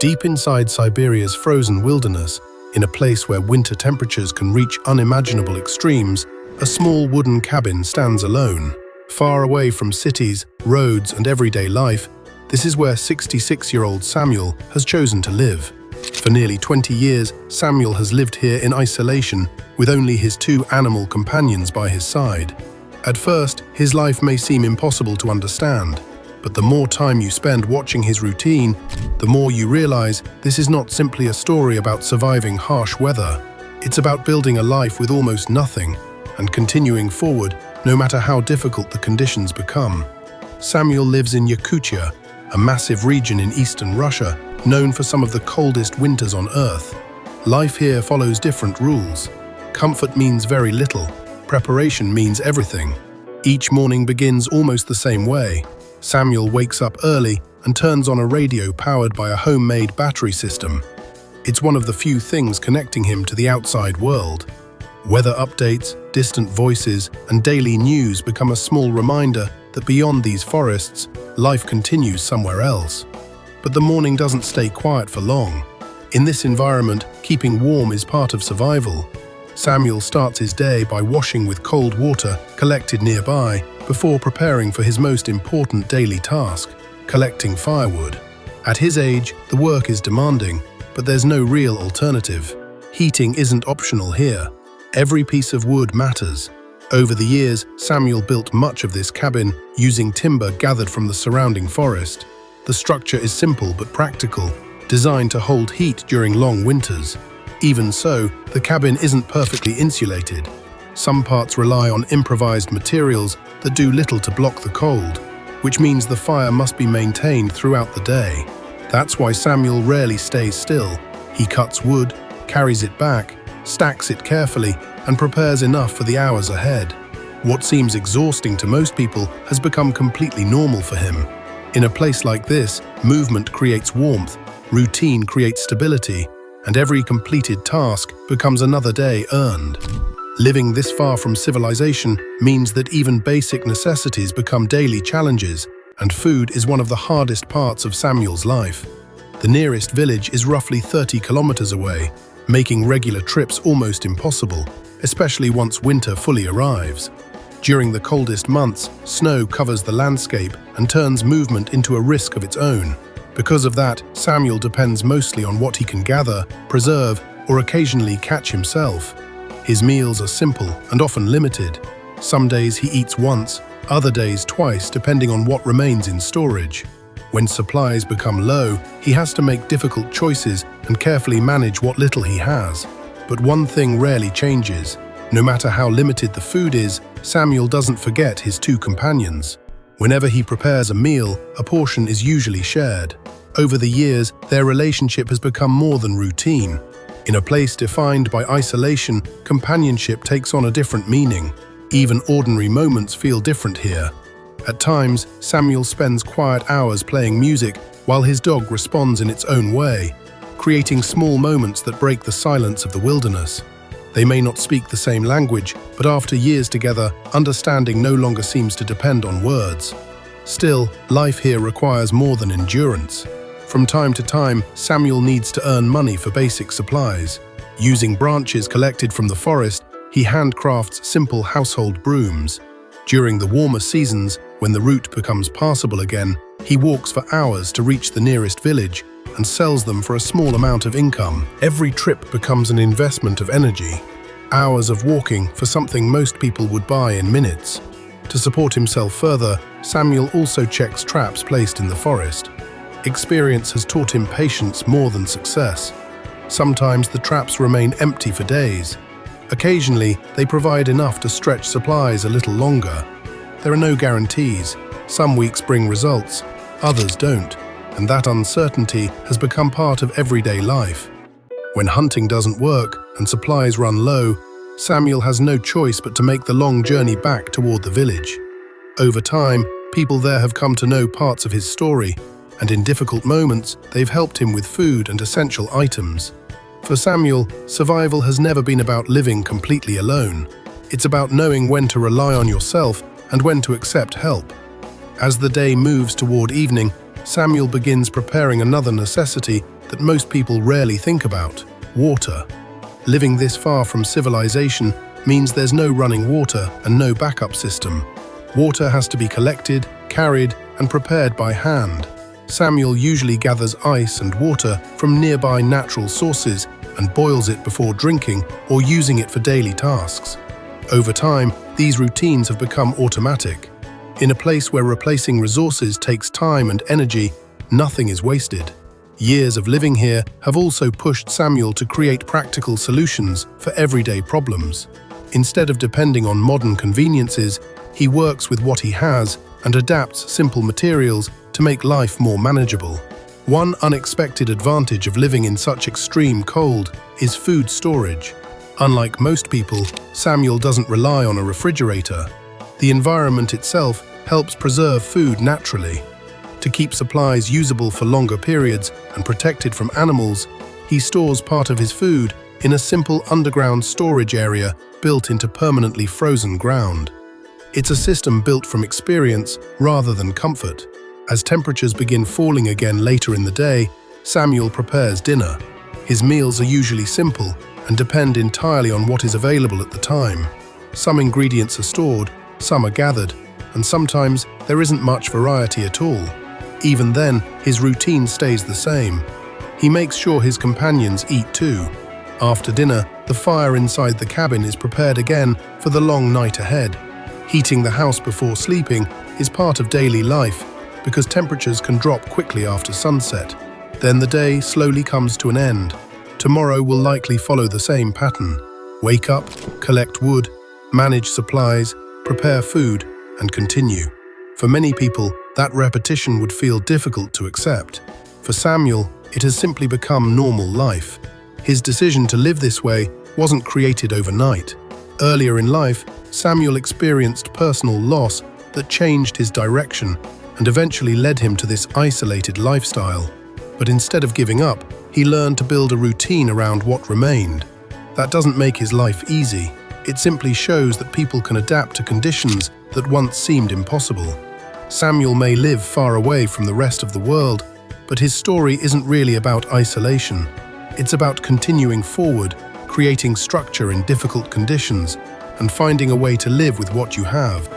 Deep inside Siberia's frozen wilderness, in a place where winter temperatures can reach unimaginable extremes, a small wooden cabin stands alone. Far away from cities, roads, and everyday life, this is where 66-year-old Samuel has chosen to live. For nearly 20 years, Samuel has lived here in isolation, with only his two animal companions by his side. At first, his life may seem impossible to understand, but the more time you spend watching his routine, the more you realize this is not simply a story about surviving harsh weather. It's about building a life with almost nothing and continuing forward no matter how difficult the conditions become. Samuel lives in Yakutia, a massive region in eastern Russia, known for some of the coldest winters on Earth. Life here follows different rules. Comfort means very little. Preparation means everything. Each morning begins almost the same way. Samuel wakes up early and turns on a radio powered by a homemade battery system. It's one of the few things connecting him to the outside world. Weather updates, distant voices, and daily news become a small reminder that beyond these forests, life continues somewhere else. But the morning doesn't stay quiet for long. In this environment, keeping warm is part of survival. Samuel starts his day by washing with cold water collected nearby before preparing for his most important daily task, collecting firewood. At his age, the work is demanding, but there's no real alternative. Heating isn't optional here. Every piece of wood matters. Over the years, Samuel built much of this cabin using timber gathered from the surrounding forest. The structure is simple but practical, designed to hold heat during long winters. Even so, the cabin isn't perfectly insulated. Some parts rely on improvised materials that do little to block the cold, which means the fire must be maintained throughout the day. That's why Samuel rarely stays still. He cuts wood, carries it back, stacks it carefully, and prepares enough for the hours ahead. What seems exhausting to most people has become completely normal for him. In a place like this, movement creates warmth, routine creates stability, and every completed task becomes another day earned. Living this far from civilization means that even basic necessities become daily challenges, and food is one of the hardest parts of Samuel's life. The nearest village is roughly 30 kilometers away, making regular trips almost impossible, especially once winter fully arrives. During the coldest months, snow covers the landscape and turns movement into a risk of its own. Because of that, Samuel depends mostly on what he can gather, preserve, or occasionally catch himself. His meals are simple and often limited. Some days he eats once, other days twice, depending on what remains in storage. When supplies become low, he has to make difficult choices and carefully manage what little he has. But one thing rarely changes. No matter how limited the food is, Samuel doesn't forget his two companions. Whenever he prepares a meal, a portion is usually shared. Over the years, their relationship has become more than routine. In a place defined by isolation, companionship takes on a different meaning. Even ordinary moments feel different here. At times, Samuel spends quiet hours playing music while his dog responds in its own way, creating small moments that break the silence of the wilderness. They may not speak the same language, but after years together, understanding no longer seems to depend on words. Still, life here requires more than endurance. From time to time, Samuel needs to earn money for basic supplies. Using branches collected from the forest, he handcrafts simple household brooms. During the warmer seasons, when the route becomes passable again, he walks for hours to reach the nearest village and sells them for a small amount of income. Every trip becomes an investment of energy. Hours of walking for something most people would buy in minutes. To support himself further, Samuel also checks traps placed in the forest. Experience has taught him patience more than success. Sometimes the traps remain empty for days. Occasionally, they provide enough to stretch supplies a little longer. There are no guarantees. Some weeks bring results, others don't, and that uncertainty has become part of everyday life. When hunting doesn't work and supplies run low, Samuel has no choice but to make the long journey back toward the village. Over time, people there have come to know parts of his story, and in difficult moments, they've helped him with food and essential items. For Samuel, survival has never been about living completely alone. It's about knowing when to rely on yourself and when to accept help. As the day moves toward evening, Samuel begins preparing another necessity that most people rarely think about: water. Living this far from civilization means there's no running water and no backup system. Water has to be collected, carried, and prepared by hand. Samuel usually gathers ice and water from nearby natural sources and boils it before drinking or using it for daily tasks. Over time, these routines have become automatic. In a place where replacing resources takes time and energy, nothing is wasted. Years of living here have also pushed Samuel to create practical solutions for everyday problems. Instead of depending on modern conveniences, he works with what he has and adapts simple materials to make life more manageable. One unexpected advantage of living in such extreme cold is food storage. Unlike most people, Samuel doesn't rely on a refrigerator. The environment itself helps preserve food naturally. To keep supplies usable for longer periods and protected from animals, he stores part of his food in a simple underground storage area built into permanently frozen ground. It's a system built from experience rather than comfort. As temperatures begin falling again later in the day, Samuel prepares dinner. His meals are usually simple and depend entirely on what is available at the time. Some ingredients are stored, some are gathered, and sometimes there isn't much variety at all. Even then, his routine stays the same. He makes sure his companions eat too. After dinner, the fire inside the cabin is prepared again for the long night ahead. Heating the house before sleeping is part of daily life because temperatures can drop quickly after sunset. Then the day slowly comes to an end. Tomorrow will likely follow the same pattern. Wake up, collect wood, manage supplies, prepare food, and continue. For many people, that repetition would feel difficult to accept. For Samuel, it has simply become normal life. His decision to live this way wasn't created overnight. Earlier in life, Samuel experienced personal loss that changed his direction and eventually led him to this isolated lifestyle. But instead of giving up, he learned to build a routine around what remained. That doesn't make his life easy. It simply shows that people can adapt to conditions that once seemed impossible. Samuel may live far away from the rest of the world, but his story isn't really about isolation. It's about continuing forward, creating structure in difficult conditions, and finding a way to live with what you have.